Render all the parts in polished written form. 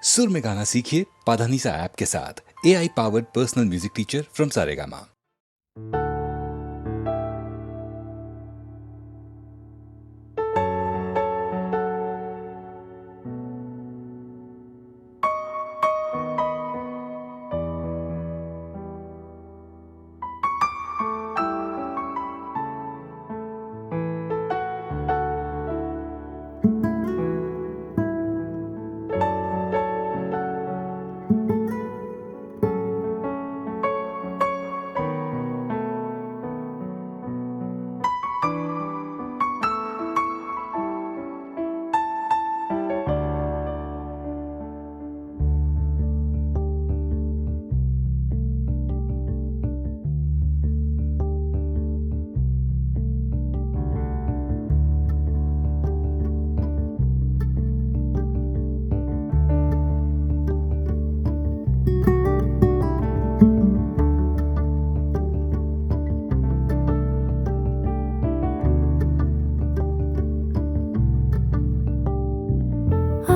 सुर में गाना सीखिए पाधानीसा ऐप के साथ। AI powered personal music teacher from Saregama.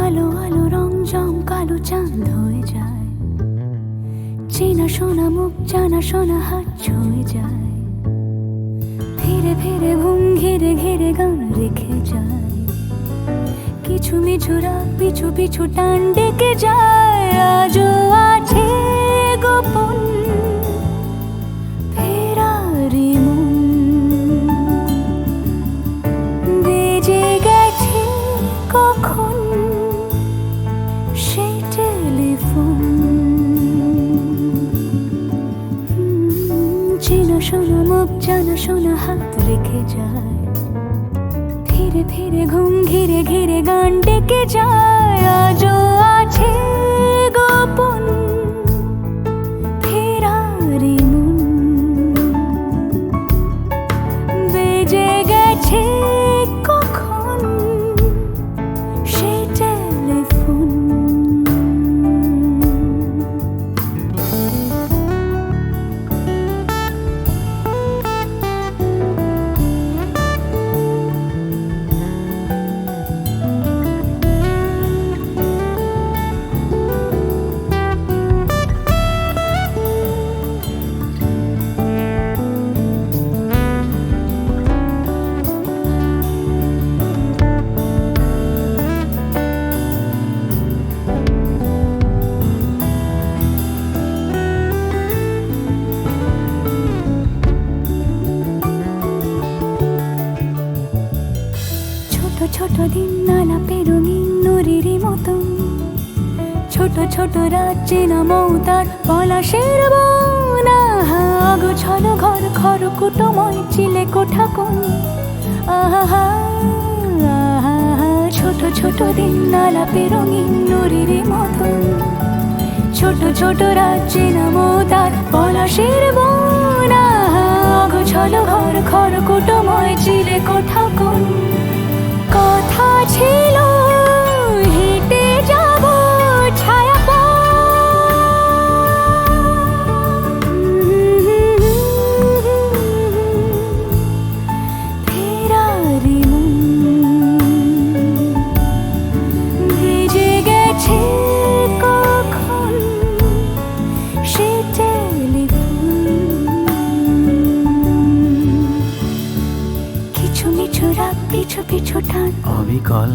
আলো আলো রং জম কালো চাঁদ হয়ে যায়, চেনা শোনা মুখ জানা শোনা হাত ছুঁয়ে যায়, ফিরে ফিরে ঘুম ঘিরে ঘিরে গান রেখে যায়, কিছু মিছু রাত পিছু পিছু টান ডেকে যায়। আজও আছে গোপন ফেরারি মন, বেজে গেছে কখন সেই টেলিফোন। চেনা শোনা মুখ জানা শোনা হাত রেখে যায়, ফিরে ফিরে ঘুম ঘিরে ঘিরে গান ডেকে যায়। আজও আছে গোপন ফেরারি মন, বেজে গেছে কখন সেই টেলিফোন। ছোট দিন আলাপের রঙিন নুরির মতন, ছোট ছোট রাত চেনা মৌতার পলাশের বন। আগোছালো ঘর খড়কুটোময় চিলে কোঠা কোন, আহা আহা। ছোট ছোট দিন আলাপের রঙিন নুরির মতন, ছোট ছোট রাত চেনা মৌতার পলাশের বন। আগোছালো ঘর খড়কুটোময় চিলে কোঠা কোন। কথা ছিল হেঁটে যাব ছায়া ফেরারি মন, ভেজে গেছে কখন সে টেলিফোন। কিছু মিছু রাত পিছু পিছু টান অবিকল,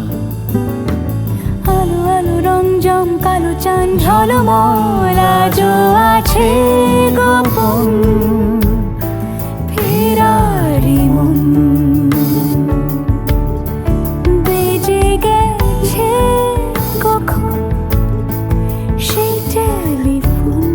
আলো আলো রং জম কালো চাঁদ ঝলমল। আজও আছে গোপন ফেরারি মন, বেজে গেছে কখন সেই টেলিফোন।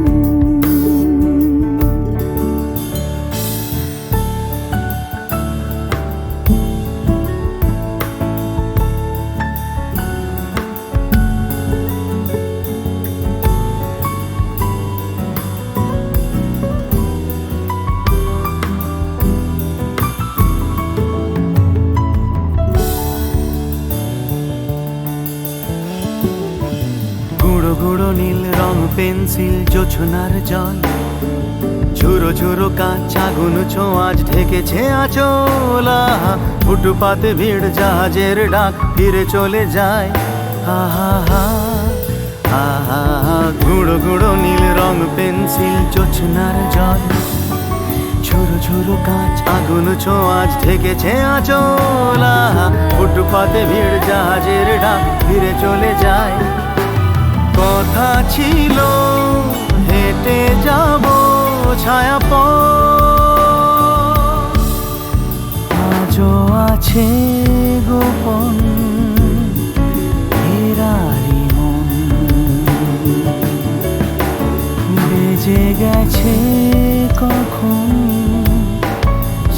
গুঁড়ো গুঁড়ো নীল রং পেন্সিল জোছনার জল, ঝুরো ঝুরো কাঁচ আগুন ছোঁয়াজ ঢেকেছে আঁচলা। ফুটপাতে ভিড় জাহাজের ডাক ফিরে চলে যায়। আহা হা গুঁড়ো গুঁড়ো নীল রং পেন্সিল জোছনার জল, ঝুরো ঝুরো কাঁচ আগুন ছোঁয়াজ ঢেকেছে আঁচলা। ফুটপাতে ভিড় জাহাজের ডাক ফিরে চলে যায়। কথা ছিল হেঁটে যাব ছায়া আজও আছে গোপন ফেরারি মন, বেজে গেছে কখন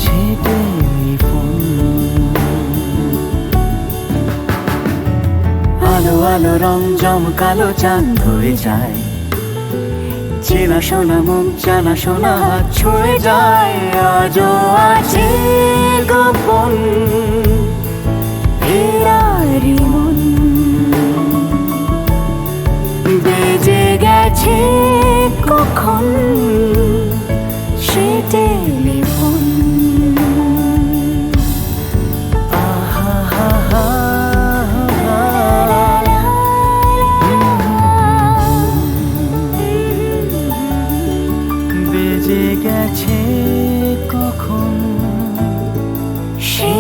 সে টেলিফোন। আলো আলো রং জমকালো চাঁদ হয়ে যায়, চেনা শোনা মুখ জানা শোনা হাত ছুঁয়ে যায়। আজও আছে গোপন ফেরারি মন, বেজে গেছে কখন সে টেলিফোন। আহা হা হা বেজে গেছে কখন সে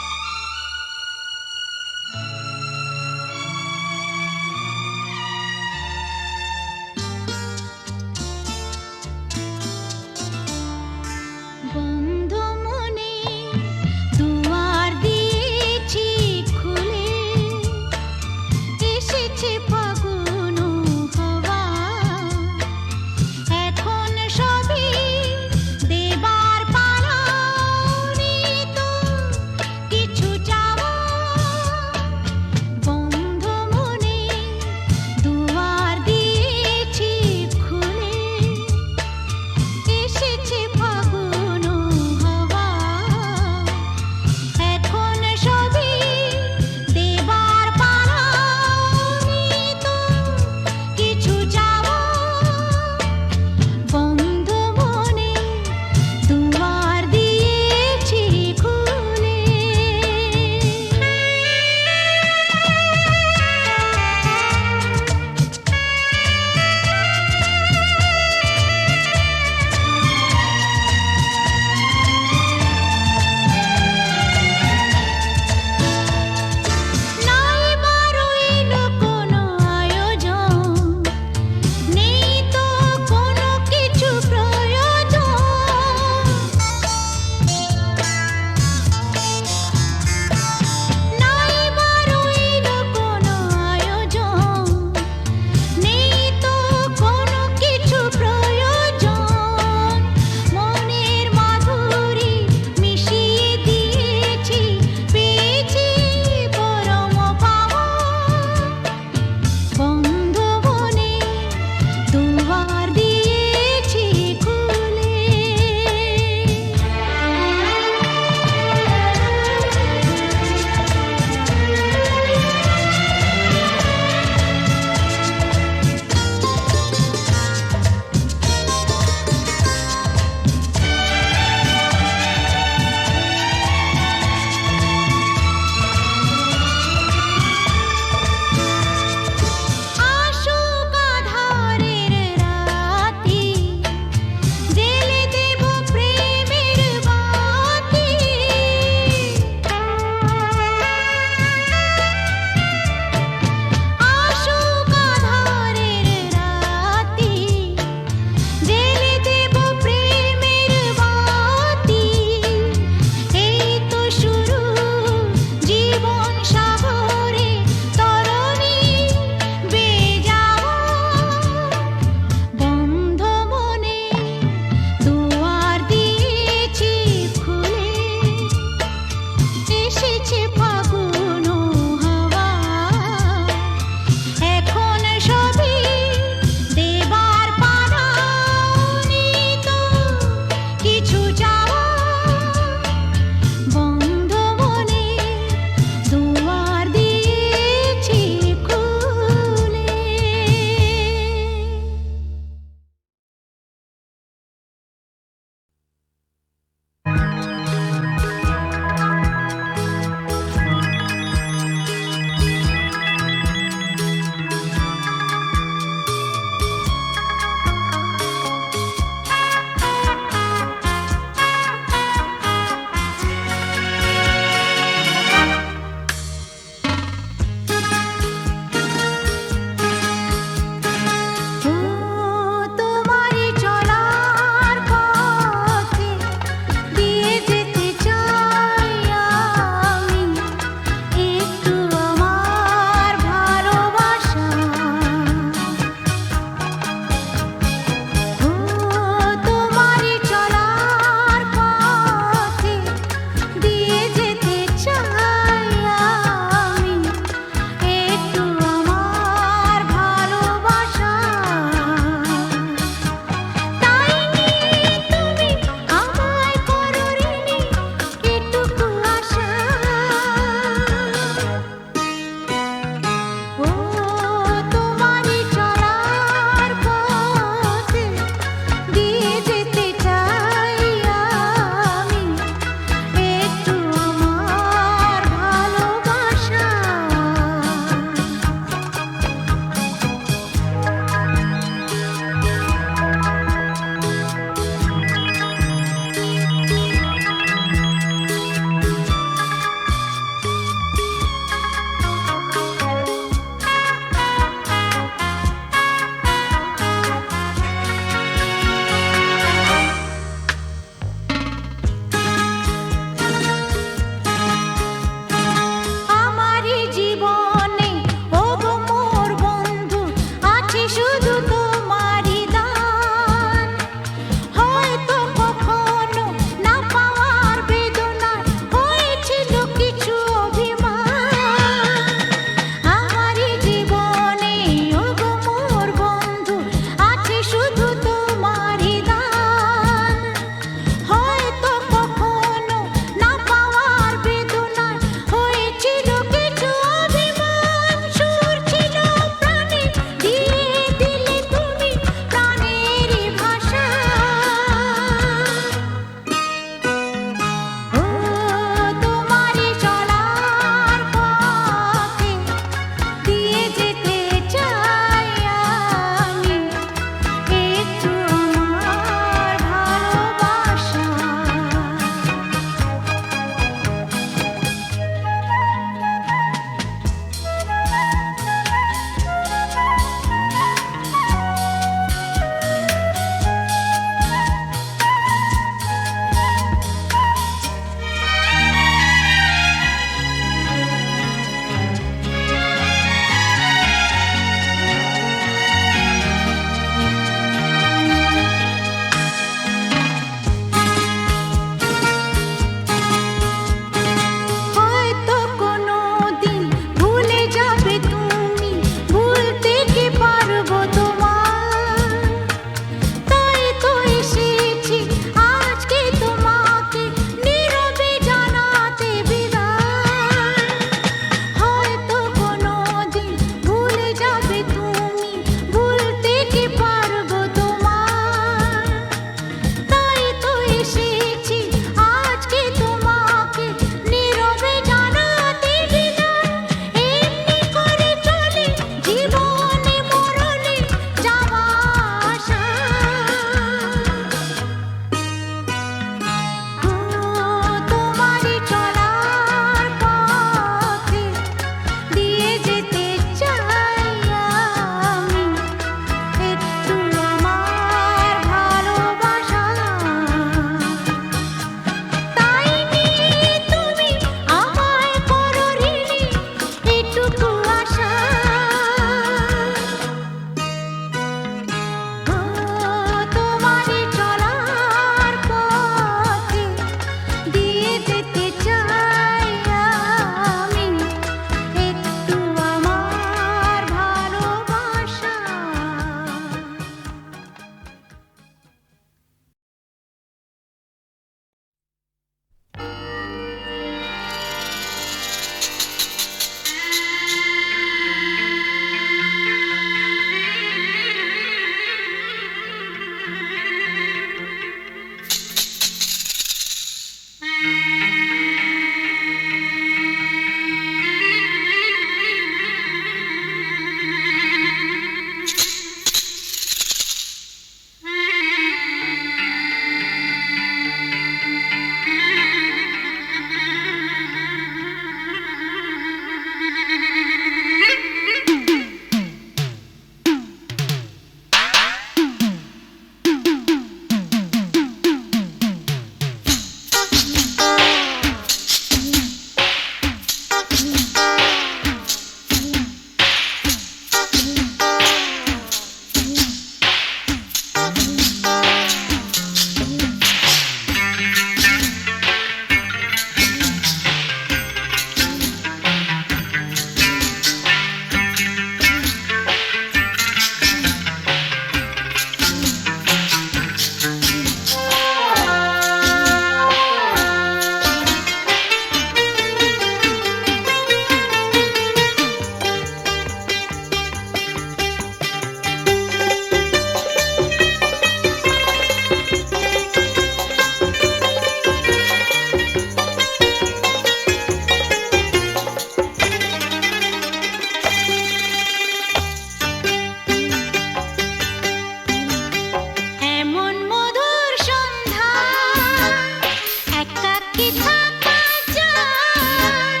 একাকী থাকা যায়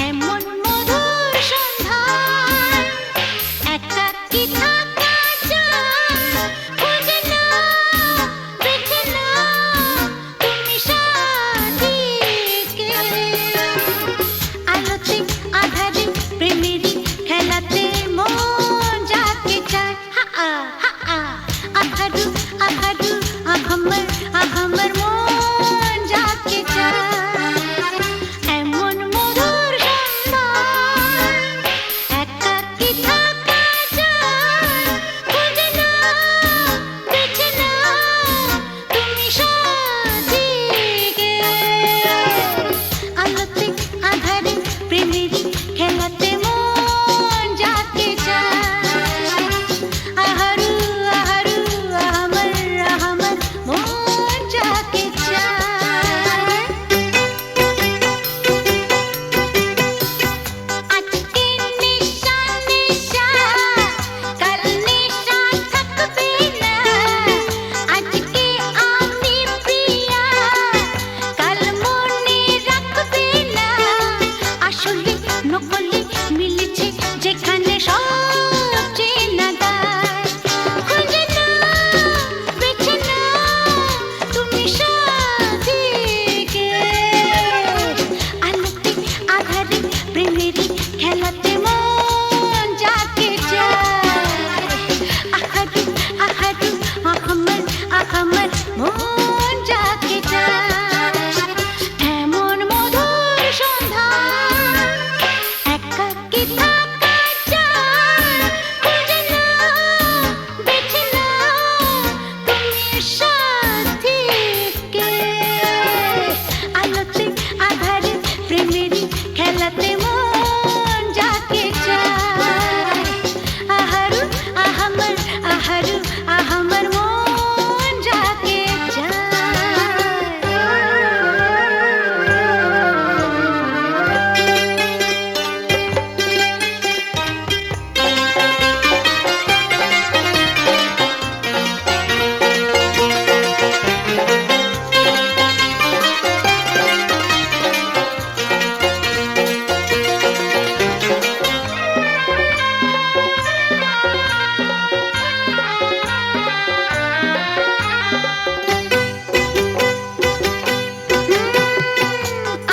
এমন মধুর সন্ধ্যায়, একাকী থাকা যায় খুঁজে নাও বেছে নাও তুমি সাথীকে। আলোতে আধারে প্রেমেরই খেলাতে মন যাকে চায়, হা আ হা আ আহারু আহারু আহামর মন যাকে চায় এমন মধুর সন্ধ্যায়, একাকী থাকা যায় খুঁজে নাও বেছে নাও তুমি সাথীকে। আলোতে আধারে প্রেমেরই খেলাতে মন যাকে চায়, আহারু আহারু আহামর মন যাকে চায়। আজকে নেশা নেশা কাল নেশা থাকবে না, আজকে আমি প্রিয়া কাল মনে রাখবে না, আসলে নকলে মিলেছে যেখানে সব চেনা দায়, খুঁজে নাও বেছে নাও তুমি সাথীকে। আলোতে আধারে প্রেমেরই খেলাতে মন যাকে চায়, আহারু আহারু আহামর মন যাকে চায় এমন মধুর সন্ধ্যায়, একাকী থাকা যায় খুঁজে নাও বেছে নাও তুমি সাথীকে। আলোতে আধারে প্রেমেরই খেলাতে মন যাকে চায়, আহারু আহামর মন যাকে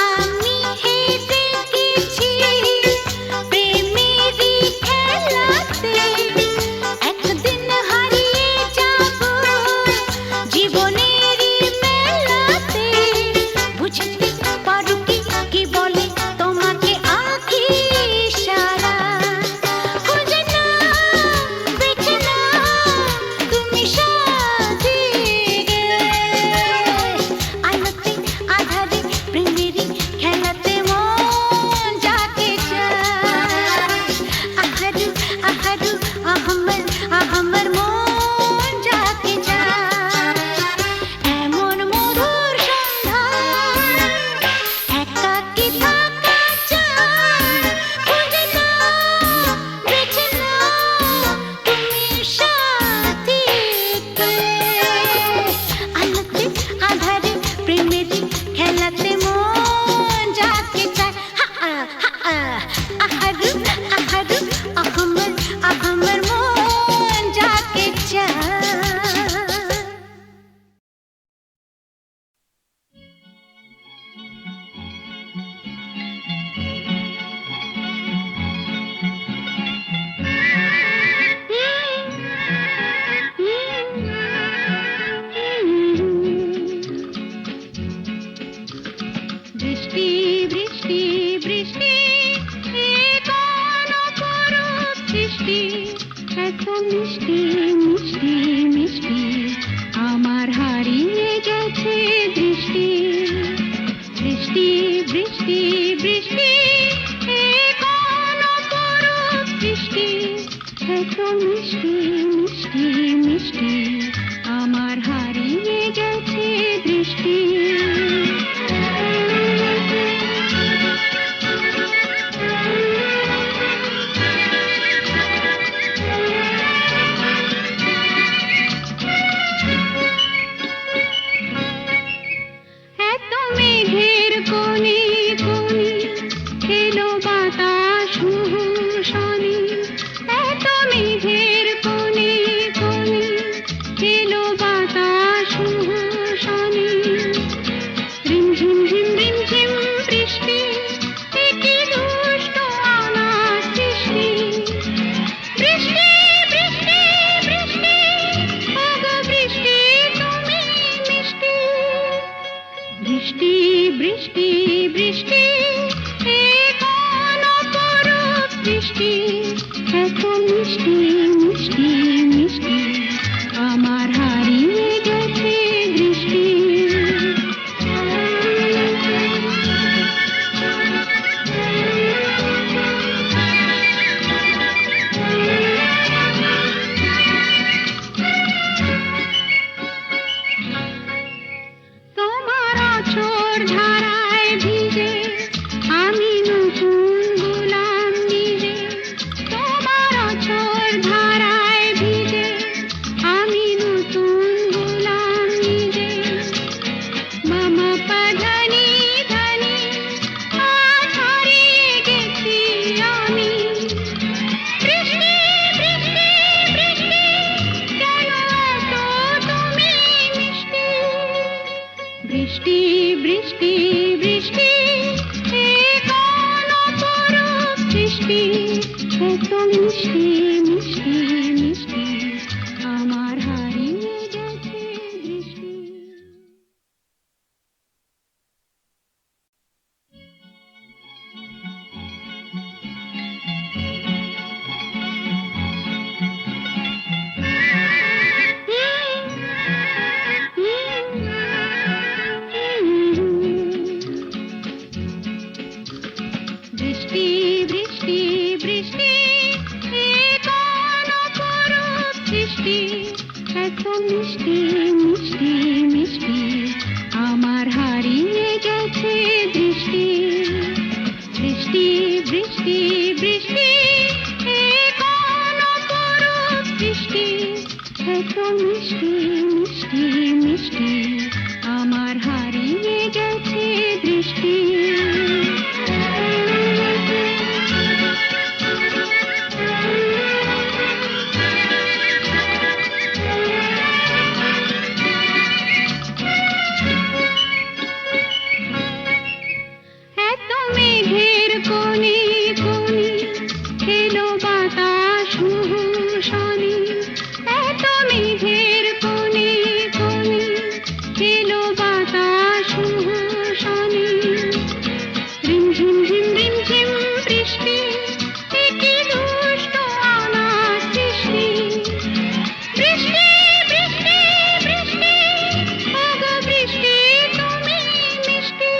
আমি হেরে গেছি প্রেমেরই খেলাতে, একদিন হারিয়ে যাব জীবনেরই মেলাতে, বুঝতে পারো কি বলে তোমাকে আঁখি ইশারা, খুঁজে নাও বেছে নাও তুমি সাথীকে। আলোতে আধারে প্রেমেরই খেলাতে মন যাকে চায়, আহারু আহারু আহামর মন যাকে চায় এমন মধুর সন্ধ্যায়, একাকী থাকা যায় খুঁজে নাও বেছে নাও তুমি সাথীকে। আলোতে আধারে প্রেমেরই খেলাতে মন যাকে চায়, হা আ আহারু আহারু আহামর মন যাকে চায়। বৃষ্টি বৃষ্টি বৃষ্টি এ কোন অপরূপ সৃষ্টি, এত মিষ্টি মিষ্টি মিষ্টি আমার হারিয়ে গেছে দৃষ্টি। বৃষ্টি বৃষ্টি বৃষ্টি এ কোন অপরূপ সৃষ্টি, এত মিষ্টি মিষ্টি মিষ্টি আমার হারিয়ে গেছে দৃষ্টি। এত মেঘের কোণে কোণে এলো বাতাস শনি, এত মেঘের কোণে কোণে এলো বাতাস শনি। রিমঝিম ঝিম রিমঝিম বৃষ্টি, এ কি দুষ্ট অনাথ সৃষ্টি। বৃষ্টি বৃষ্টি বৃষ্টি, ওগো বৃষ্টি তুমি মিষ্টি। বৃষ্টি বৃষ্টি বৃষ্টি, এ কোন অপরূপ বৃষ্টি, এত মিষ্টি মিষ্টি মিষ্টি, আমার হারিয়ে গেছে দৃষ্টি। তোমার অঝোর ধারায় ভিজে আমি নতুন গোলাম নিজে। তোমার অঝোর ধারায় ভিজে আমি নতুন গোলাম নিজে। মামা পাধানি ধানি আজ হারিয়ে গেছি আমি। বৃষ্টি বৃষ্টি বৃষ্টি, কেন এত তুমি মিষ্টি। বৃষ্টি বৃষ্টি বৃষ্টি, এ কোন অপরূপ সৃষ্টি, এত মিষ্টি মিষ্টি মিষ্টি, আমার হারিয়ে গেছে দৃষ্টি। বৃষ্টি বৃষ্টি বৃষ্টি, এ কোন অপরূপ সৃষ্টি, এত মিষ্টি মিষ্টি মিষ্টি, আমার হারিয়ে গেছে দৃষ্টি। বৃষ্টি বৃষ্টি বৃষ্টি, এ কোন অপরূপ সৃষ্টি, এত মিষ্টি মিষ্টি মিষ্টি, আমার হারিয়ে গেছে দৃষ্টি। এত মেঘের কোণে কোণে এলো বাতাস শনি, এত মেঘের কোণে কোণে এলো বাতাস শনি। রিমঝিম ঝিম রিমঝিম বৃষ্টি, এ কি দুষ্ট অনাথ সৃষ্টি। বৃষ্টি বৃষ্টি বৃষ্টি, ওগো বৃষ্টি তুমি মিষ্টি।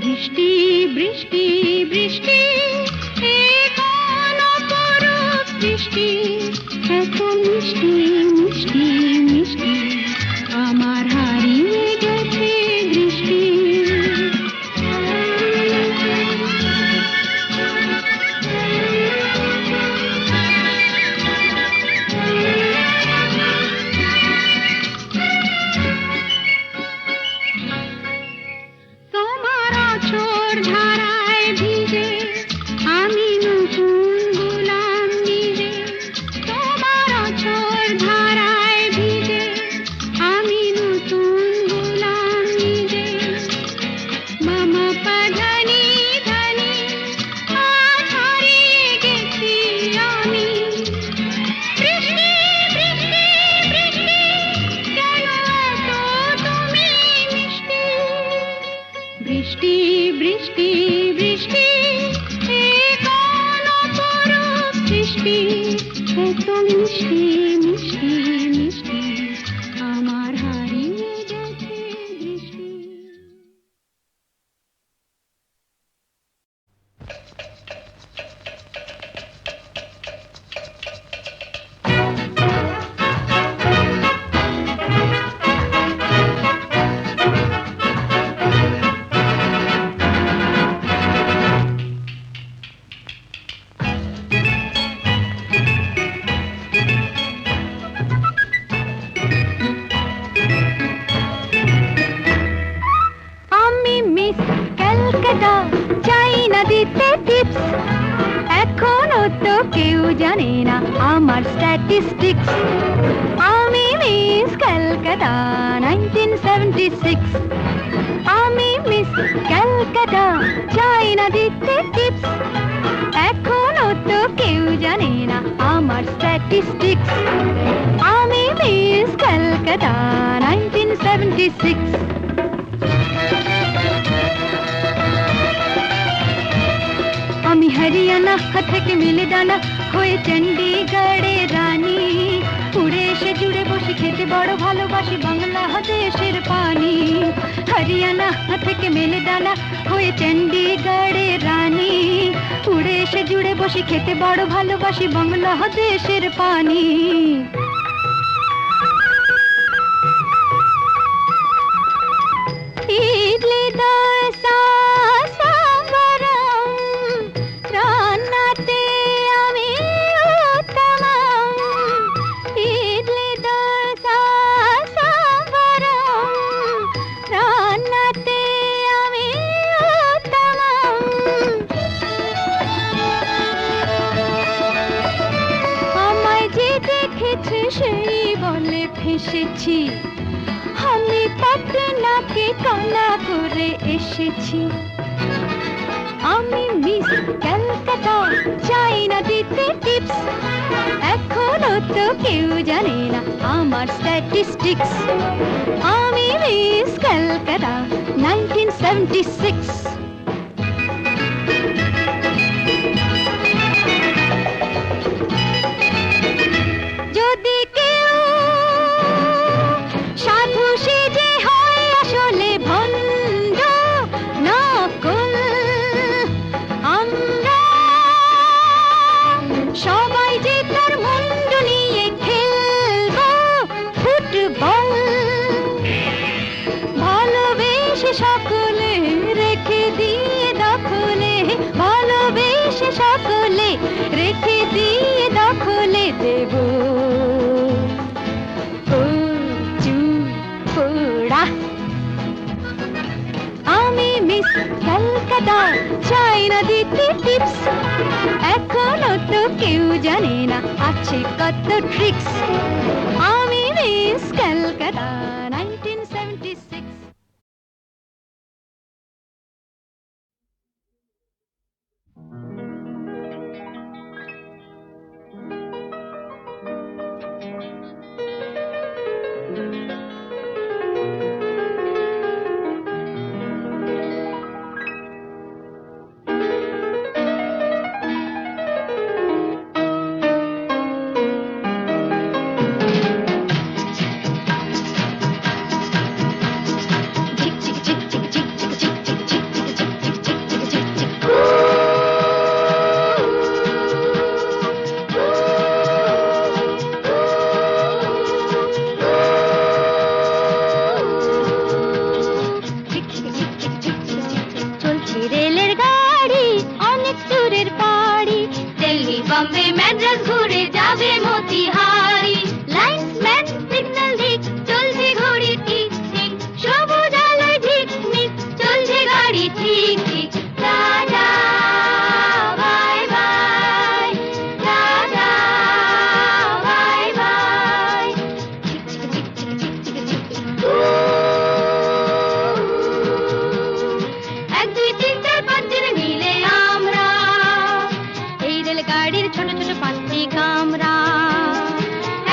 বৃষ্টি বৃষ্টি বৃষ্টি, এ কোন অপরূপ বৃষ্টি, এত মিষ্টি মিষ্টি মিষ্টি, আমার হারিয়ে গেছে দৃষ্টি। তোমার অঝোর ধারায় ভিজে আমি নতুন গোলাম নিজে। তোমার অঝোর ধারায় ভিজে আমি নতুন গোলাম নিজে। মামা পাধানি ধানি আজ হারিয়ে গেছি আমি। বৃষ্টি বৃষ্টি বৃষ্টি, কেন এত তুমি মিষ্টি। বৃষ্টি বৃষ্টি বৃষ্টি, এ কোন অপরূপ সৃষ্টি, এত মিষ্টি মিষ্টি মিষ্টি, আমার হারিয়ে গেছে দৃষ্টি। মিস ক্যালকাটা, চাই না দিতে টিপস, এখনো তো কেউ জানে না আমার স্ট্যাটিস্টিক্স। আমি মিস ক্যালকাটা 1976, আমি মিস ক্যালকাটা, চাই না দিতে টিপস, এখনো তো কেউ জানে না আমার স্ট্যাটিস্টিক্স। আমি মিস ক্যালকাটা 1976। আমি হরিয়ানা থেকে মিলে ডানা হয়ে চণ্ডীগড়ে রানী, উড়ে এসে জুড়ে বসে খেতে বড় ভালোবাসি বাংলাদেশের পানি। হরিয়ানা থেকে মেলে ডানা হয়ে চণ্ডীগড়ে রানী, উড়ে এসে জুড়ে বসে খেতে বড় ভালোবাসি বাংলাদেশের পানি। ইডলি দোসা সাম্বারম, রান্নাতে আমি উত্তমম। ইডলি দোসা সাম্বারম, রান্নাতে আমি উত্তমম। আমায় যে দেখেছে সেই বলে ফেসেছি, আমি পাটনাকে কানা করে এসেছি। আমি মিস ক্যালকাটা, চাই না দিতে টিপস, এখনো তো কেউ জানে না আমার স্ট্যাটিস্টিক্স। আমি মিস ক্যালকাটা 1976। যদি কেউ সাধু সেজে হয় আসলে ভণ্ড নকল, আমরা সবাই যে তার মুন্ডু নিয়ে খেলবো ফুটবল। ভালোবেসে সকলে রেখে দিয়ে দখলে, ভালোবেসে সকলে রেখে দিয়ে দখলে দেব পোড়া। আমি মিস ক্যালকাটা, চাই না দিতে টিপস, এখনো তো কেউ জানে না আছে কত ট্রিক্স। আমি মিস ক্যালকাটা 1976। बॉम्बे मैड्रास घुरे जाबे मोतिहारी लाइन्समैन सिग्नल दिक चलছে ঘড়ি ঠিক ঠিক সবুজ আলোয় ঝিকমিক চলছে গাড়ি ঠিক ঠিক tata bye bye tata bye bye চিক চিক চিক চিক চিক চিক চিক এক দুই তিন চার পাঁচ জন মিলে আমরা এই রেলগাড়ির ছোট ছোট পাঁচটি কামরা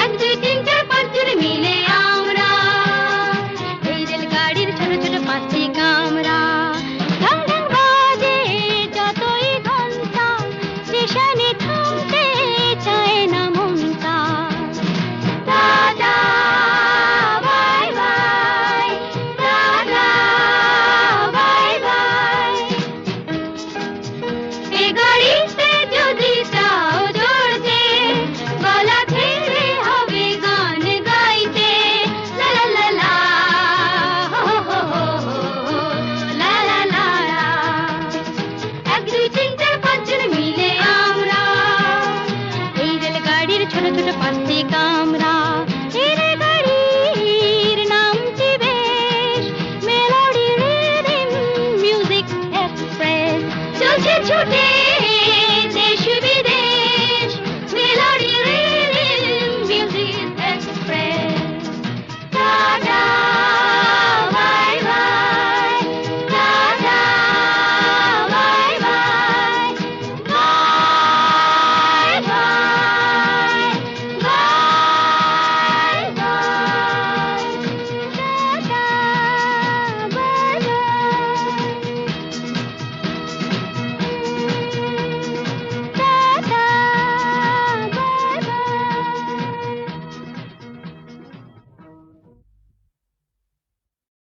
এক দুই তিন চার পাঁচ জন মিলে আমরা এই রেলগাড়ির ছোট ছোট পাঁচটি কামরা ঢং ঢং ছুটে দেশ বিদেশ